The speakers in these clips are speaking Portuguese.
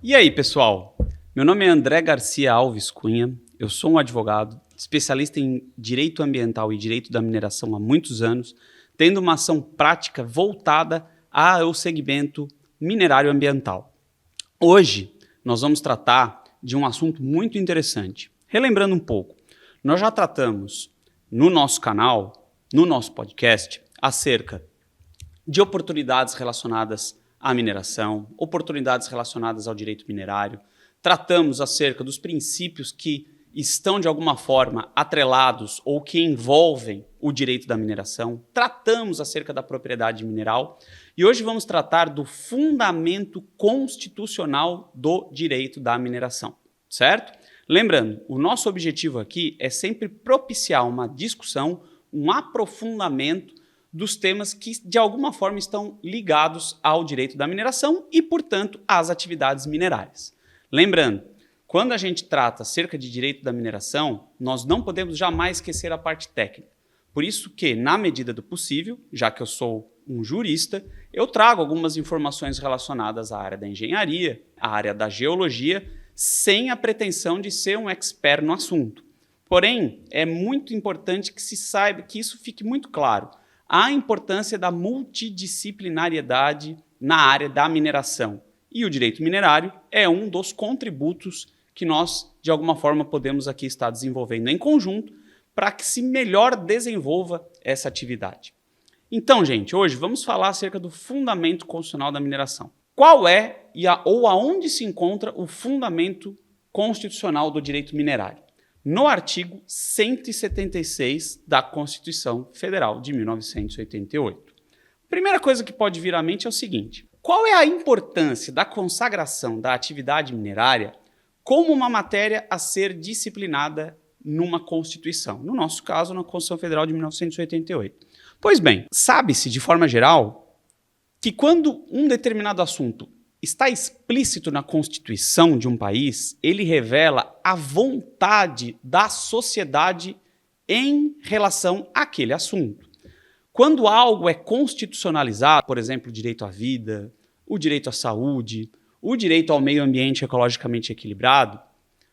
E aí, pessoal? Meu nome é André Garcia Alves Cunha, eu sou um advogado, especialista em direito ambiental e direito da mineração há muitos anos, tendo uma ação prática voltada ao segmento minerário ambiental. Hoje, nós vamos tratar de um assunto muito interessante. Relembrando um pouco, nós já tratamos no nosso canal, no nosso podcast, acerca de oportunidades relacionadas à mineração, oportunidades relacionadas ao direito minerário. Tratamos acerca dos princípios que estão, de alguma forma, atrelados ou que envolvem o direito da mineração. Tratamos acerca da propriedade mineral. E hoje vamos tratar do fundamento constitucional do direito da mineração, certo? Lembrando, o nosso objetivo aqui é sempre propiciar uma discussão, um aprofundamento dos temas que, de alguma forma, estão ligados ao direito da mineração e, portanto, às atividades minerárias. Lembrando, quando a gente trata acerca de direito da mineração, nós não podemos jamais esquecer a parte técnica. Por isso que, na medida do possível, já que eu sou um jurista, eu trago algumas informações relacionadas à área da engenharia, à área da geologia, sem a pretensão de ser um expert no assunto. Porém, é muito importante que se saiba, que isso fique muito claro, a importância da multidisciplinariedade na área da mineração. E o direito minerário é um dos contributos que nós, de alguma forma, podemos aqui estar desenvolvendo em conjunto para que se melhor desenvolva essa atividade. Então, gente, hoje vamos falar acerca do fundamento constitucional da mineração. Qual é ou aonde se encontra o fundamento constitucional do direito minerário? No artigo 176 da Constituição Federal de 1988. A primeira coisa que pode vir à mente é o seguinte: qual é a importância da consagração da atividade minerária como uma matéria a ser disciplinada numa Constituição? No nosso caso, na Constituição Federal de 1988. Pois bem, sabe-se de forma geral que quando um determinado assunto está explícito na Constituição de um país, ele revela a vontade da sociedade em relação àquele assunto. Quando algo é constitucionalizado, por exemplo, o direito à vida, o direito à saúde, o direito ao meio ambiente ecologicamente equilibrado,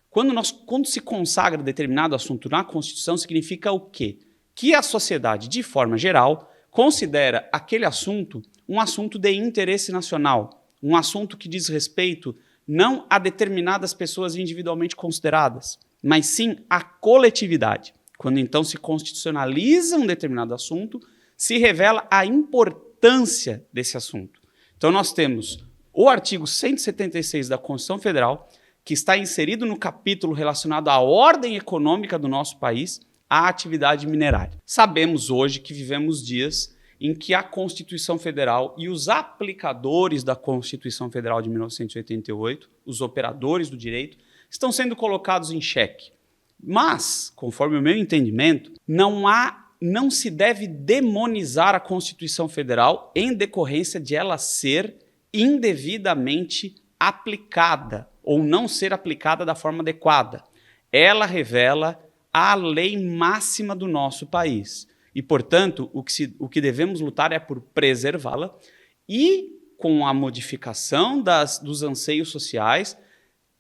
quando se consagra determinado assunto na Constituição, significa o quê? Que a sociedade, de forma geral, considera aquele assunto um assunto de interesse nacional, um assunto que diz respeito não a determinadas pessoas individualmente consideradas, mas sim à coletividade. Quando então se constitucionaliza um determinado assunto, se revela a importância desse assunto. Então nós temos o artigo 176 da Constituição Federal, que está inserido no capítulo relacionado à ordem econômica do nosso país, à atividade minerária. Sabemos hoje que vivemos dias em que a Constituição Federal e os aplicadores da Constituição Federal de 1988, os operadores do direito, estão sendo colocados em xeque. Mas, conforme o meu entendimento, não se deve demonizar a Constituição Federal em decorrência de ela ser indevidamente aplicada ou não ser aplicada da forma adequada. Ela revela a lei máxima do nosso país. E, portanto, o que devemos lutar é por preservá-la e, com a modificação dos anseios sociais,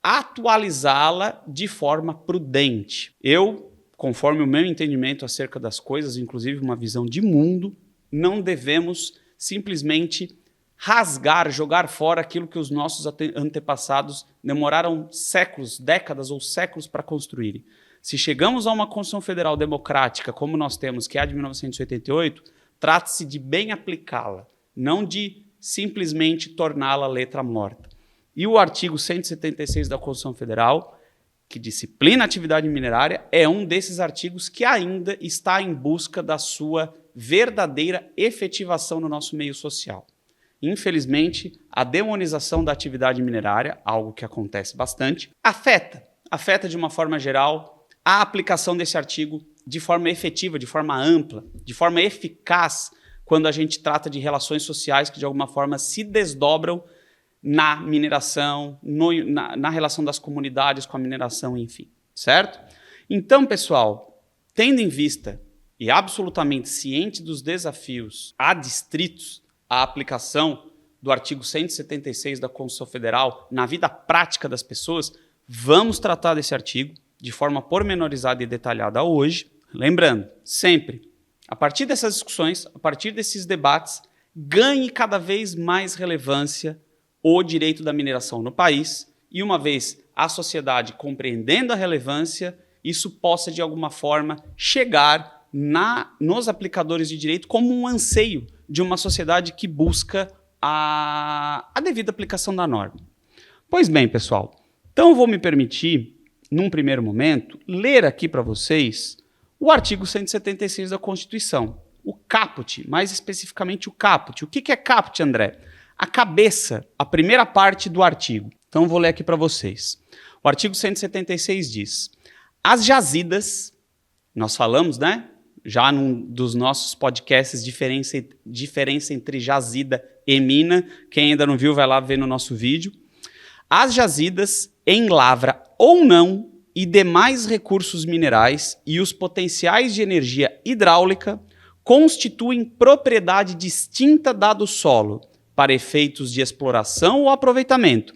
atualizá-la de forma prudente. Eu, conforme o meu entendimento acerca das coisas, inclusive uma visão de mundo, não devemos simplesmente rasgar, jogar fora aquilo que os nossos antepassados demoraram séculos, décadas ou séculos para construírem. Se chegamos a uma Constituição Federal democrática, como nós temos, que é a de 1988, trata-se de bem aplicá-la, não de simplesmente torná-la letra morta. E o artigo 176 da Constituição Federal, que disciplina a atividade minerária, é um desses artigos que ainda está em busca da sua verdadeira efetivação no nosso meio social. Infelizmente, a demonização da atividade minerária, algo que acontece bastante, afeta de uma forma geral a aplicação desse artigo de forma efetiva, de forma ampla, de forma eficaz, quando a gente trata de relações sociais que, de alguma forma, se desdobram na mineração, na relação das comunidades com a mineração, enfim, certo? Então, pessoal, tendo em vista e absolutamente ciente dos desafios adstritos à aplicação do artigo 176 da Constituição Federal na vida prática das pessoas, vamos tratar desse artigo de forma pormenorizada e detalhada hoje. Lembrando, sempre, a partir dessas discussões, a partir desses debates, ganhe cada vez mais relevância o direito da mineração no país e, uma vez a sociedade compreendendo a relevância, isso possa, de alguma forma, chegar nos aplicadores de direito como um anseio de uma sociedade que busca a devida aplicação da norma. Pois bem, pessoal, então eu vou me permitir, num primeiro momento, ler aqui para vocês o artigo 176 da Constituição, o caput, mais especificamente o caput. O que é caput, André? A cabeça, a primeira parte do artigo. Então eu vou ler aqui para vocês. O artigo 176 diz: as jazidas, nós falamos, né? Já num dos nossos podcasts, diferença entre jazida e mina. Quem ainda não viu, vai lá ver no nosso vídeo. As jazidas em lavra ou não e demais recursos minerais e os potenciais de energia hidráulica constituem propriedade distinta da do solo para efeitos de exploração ou aproveitamento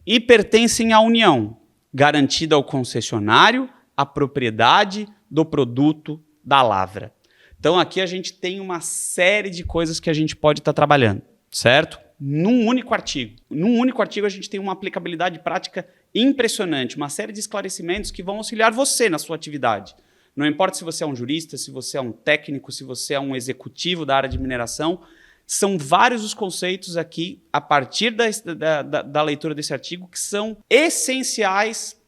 e pertencem à União, garantida ao concessionário a propriedade do produto da lavra. Então aqui a gente tem uma série de coisas que a gente pode estar trabalhando, certo? Num único artigo. Num único artigo a gente tem uma aplicabilidade prática impressionante, uma série de esclarecimentos que vão auxiliar você na sua atividade. Não importa se você é um jurista, se você é um técnico, se você é um executivo da área de mineração, são vários os conceitos aqui, a partir da leitura desse artigo, que são essenciais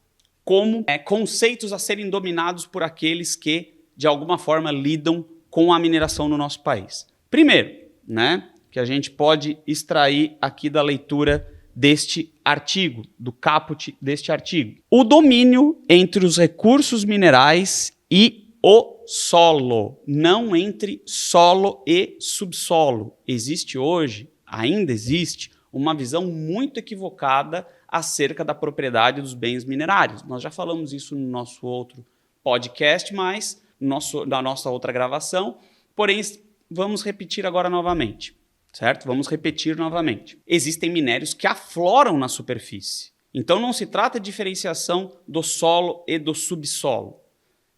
como conceitos a serem dominados por aqueles que, de alguma forma, lidam com a mineração no nosso país. Primeiro, né, que a gente pode extrair aqui da leitura deste artigo, do caput deste artigo. O domínio entre os recursos minerais e o solo, não entre solo e subsolo. Existe hoje, ainda existe, uma visão muito equivocada acerca da propriedade dos bens minerários. Nós já falamos isso no nosso outro podcast, mas na nossa outra gravação, porém vamos repetir agora novamente, certo? Vamos repetir novamente. Existem minérios que afloram na superfície. Então não se trata de diferenciação do solo e do subsolo,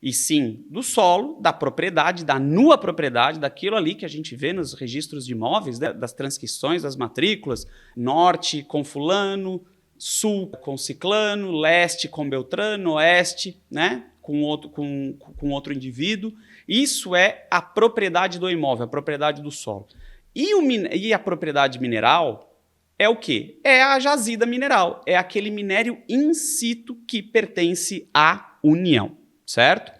e sim do solo, da propriedade, da nua propriedade, daquilo ali que a gente vê nos registros de imóveis, né? Das transcrições, das matrículas, norte com fulano, sul com ciclano, leste com beltrano, oeste, né? com outro indivíduo. Isso é a propriedade do imóvel, a propriedade do solo. E a propriedade mineral é o quê? É a jazida mineral, é aquele minério in situ que pertence à União, certo?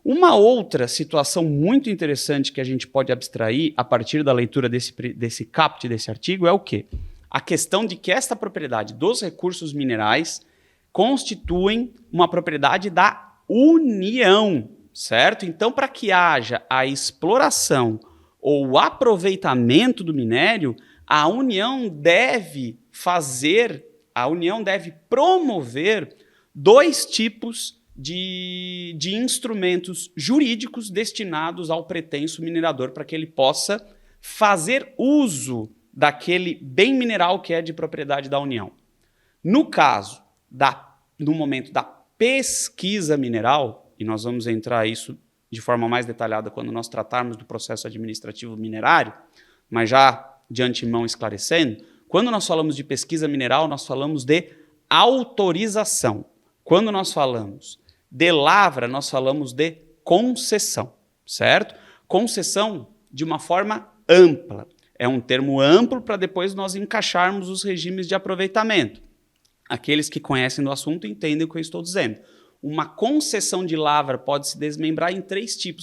Uma outra situação muito interessante que a gente pode abstrair a partir da leitura desse caput, desse artigo, é o quê? A questão de que esta propriedade dos recursos minerais constituem uma propriedade da União, certo? Então, para que haja a exploração ou o aproveitamento do minério, a União deve promover dois tipos de instrumentos jurídicos destinados ao pretenso minerador para que ele possa fazer uso daquele bem mineral que é de propriedade da União. No caso, no momento da pesquisa mineral, e nós vamos entrar isso de forma mais detalhada quando nós tratarmos do processo administrativo minerário, mas já de antemão esclarecendo, quando nós falamos de pesquisa mineral, nós falamos de autorização. Quando nós falamos de lavra, nós falamos de concessão, certo? Concessão de uma forma ampla. É um termo amplo para depois nós encaixarmos os regimes de aproveitamento. Aqueles que conhecem do assunto entendem o que eu estou dizendo. Uma concessão de lavra pode se desmembrar em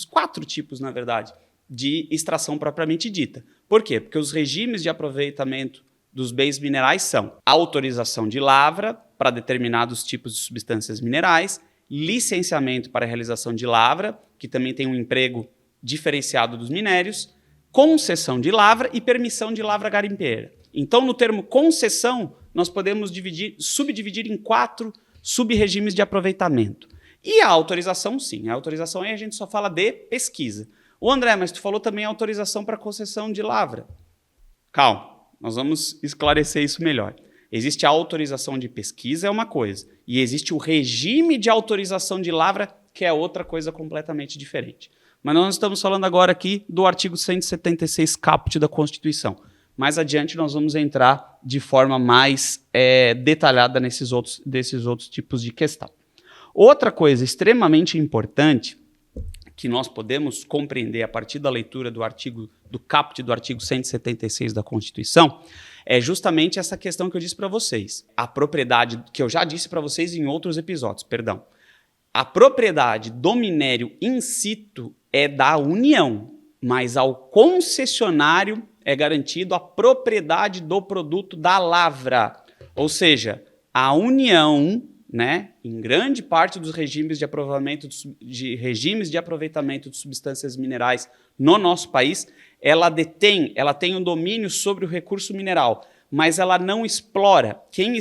4 tipos, na verdade, de extração propriamente dita. Por quê? Porque os regimes de aproveitamento dos bens minerais são autorização de lavra para determinados tipos de substâncias minerais, licenciamento para a realização de lavra, que também tem um emprego diferenciado dos minérios, concessão de lavra e permissão de lavra garimpeira. Então, no termo concessão, nós podemos subdividir em 4 sub-regimes de aproveitamento. E a autorização, sim. A autorização aí a gente só fala de pesquisa. Ô André, mas tu falou também autorização para concessão de lavra. Calma, Nós vamos esclarecer isso melhor. Existe a autorização de pesquisa, é uma coisa, e existe o regime de autorização de lavra, que é outra coisa completamente diferente. Mas nós estamos falando agora aqui do artigo 176 caput da Constituição. Mais adiante nós vamos entrar de forma mais detalhada desses outros tipos de questão. Outra coisa extremamente importante que nós podemos compreender a partir da leitura do caput do artigo 176 da Constituição é justamente essa questão que eu disse para vocês. A propriedade, que eu já disse para vocês em outros episódios, perdão. A propriedade do minério in situ é da União, mas ao concessionário é garantido a propriedade do produto da lavra. Ou seja, a União, né, em grande parte dos regimes de aproveitamento de substâncias minerais no nosso país, ela tem um domínio sobre o recurso mineral, mas ela não explora. Quem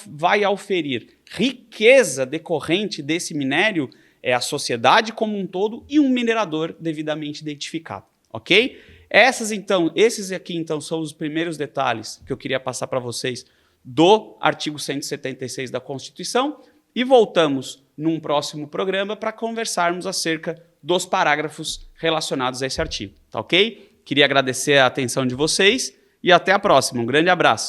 vai auferir riqueza decorrente desse minério é a sociedade como um todo e um minerador devidamente identificado, ok? Esses aqui, então, são os primeiros detalhes que eu queria passar para vocês do artigo 176 da Constituição e voltamos num próximo programa para conversarmos acerca dos parágrafos relacionados a esse artigo, tá ok? Queria agradecer a atenção de vocês e até a próxima. Um grande abraço.